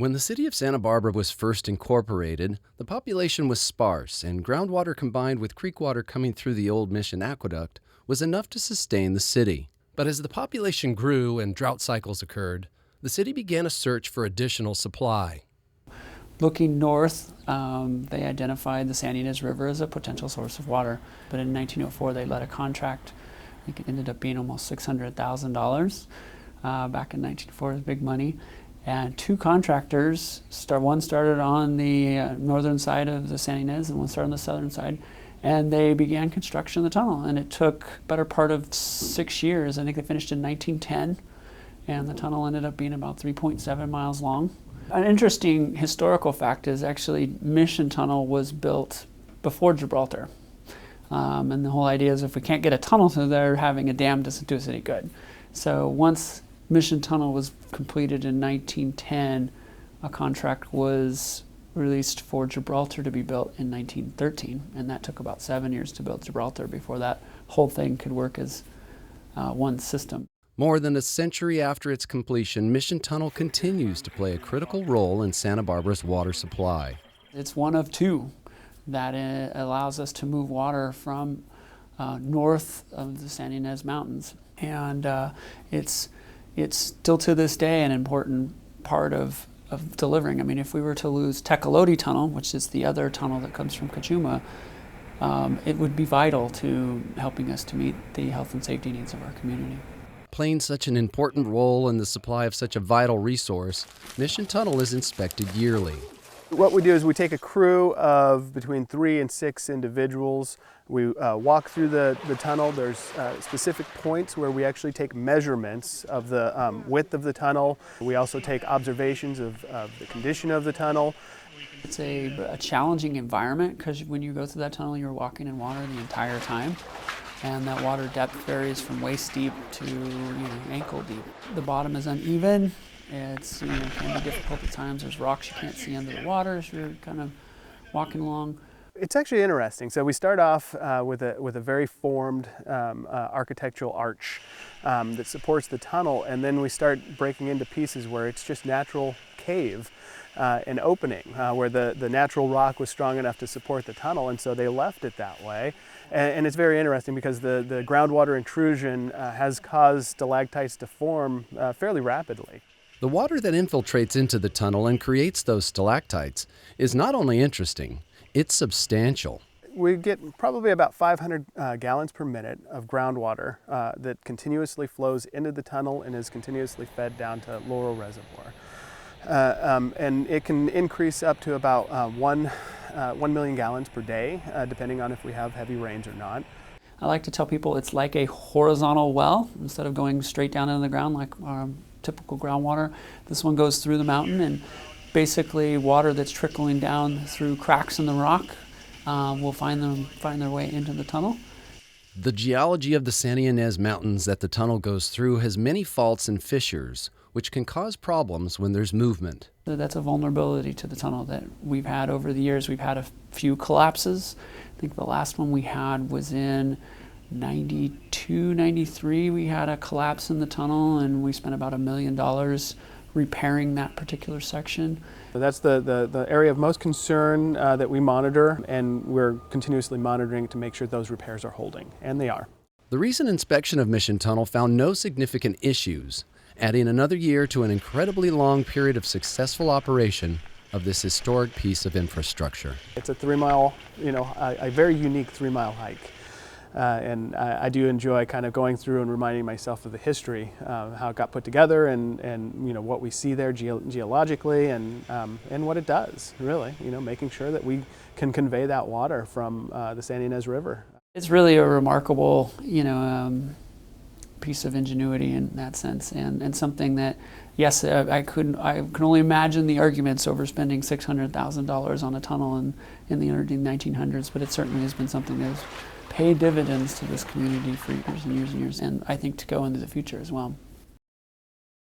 When the city of Santa Barbara was first incorporated, the population was sparse, and groundwater combined with creek water coming through the old Mission Aqueduct was enough to sustain the city. But as the population grew and drought cycles occurred, the city began a search for additional supply. Looking north, they identified the San Ynez River as a potential source of water. But in 1904, they let a contract. I think it ended up being almost $600,000 back in 1904. It was big money. And two contractors, one started on the northern side of the San Ynez and one started on the southern side. And they began construction of the tunnel. And it took better part of 6 years. I think they finished in 1910. And the tunnel ended up being about 3.7 miles long. An interesting historical fact is actually Mission Tunnel was built before Gibraltar. And the whole idea is if we can't get a tunnel through there, having a dam doesn't do us any good. So once Mission Tunnel was completed in 1910, a contract was released for Gibraltar to be built in 1913. And that took about 7 years to build Gibraltar before that whole thing could work as one system. More than a century after its completion, Mission Tunnel continues to play a critical role in Santa Barbara's water supply. It's one of two that allows us to move water from north of the San Ynez Mountains. And it's still to this day an important part of delivering. I mean, if we were to lose Tecolote Tunnel, which is the other tunnel that comes from Cachuma, it would be vital to helping us to meet the health and safety needs of our community. Playing such an important role in the supply of such a vital resource, Mission Tunnel is inspected yearly. What we do is we take a crew of between 3 and 6 individuals. We walk through the tunnel. There's specific points where we actually take measurements of the width of the tunnel. We also take observations of the condition of the tunnel. It's a challenging environment because when you go through that tunnel, you're walking in water the entire time. And that water depth varies from waist deep to ankle deep. The bottom is uneven. It's can be difficult at times. There's rocks you can't see under the water as you're kind of walking along. It's actually interesting. So we start off with a very formed architectural arch that supports the tunnel, and then we start breaking into pieces where it's just natural cave. An opening where the natural rock was strong enough to support the tunnel, and so they left it that way. And it's very interesting because the groundwater intrusion has caused stalactites to form fairly rapidly. The water that infiltrates into the tunnel and creates those stalactites is not only interesting, it's substantial. We get probably about 500 gallons per minute of groundwater that continuously flows into the tunnel and is continuously fed down to Laurel Reservoir. And it can increase up to about 1 million gallons per day, depending on if we have heavy rains or not. I like to tell people it's like a horizontal well. Instead of going straight down into the ground like typical groundwater, this one goes through the mountain, and basically water that's trickling down through cracks in the rock will find their way into the tunnel. The geology of the Santa Ynez Mountains that the tunnel goes through has many faults and fissures, which can cause problems when there's movement. So that's a vulnerability to the tunnel that we've had over the years. We've had a few collapses. I think the last one we had was in 92, 93. We had a collapse in the tunnel, and we spent about $1 million repairing that particular section. So that's the area of most concern that we monitor, and we're continuously monitoring to make sure those repairs are holding, and they are. The recent inspection of Mission Tunnel found no significant issues, adding another year to an incredibly long period of successful operation of this historic piece of infrastructure. It's a 3-mile, a very unique 3-mile hike. And I do enjoy kind of going through and reminding myself of the history, how it got put together, and what we see there geologically, and what it does, really, making sure that we can convey that water from the San Ynez River. It's really a remarkable, piece of ingenuity in that sense, and something that, yes, I can only imagine the arguments over spending $600,000 on a tunnel in the early 1900s, but it certainly has been something that's paid dividends to this community for years and years and years, and I think to go into the future as well.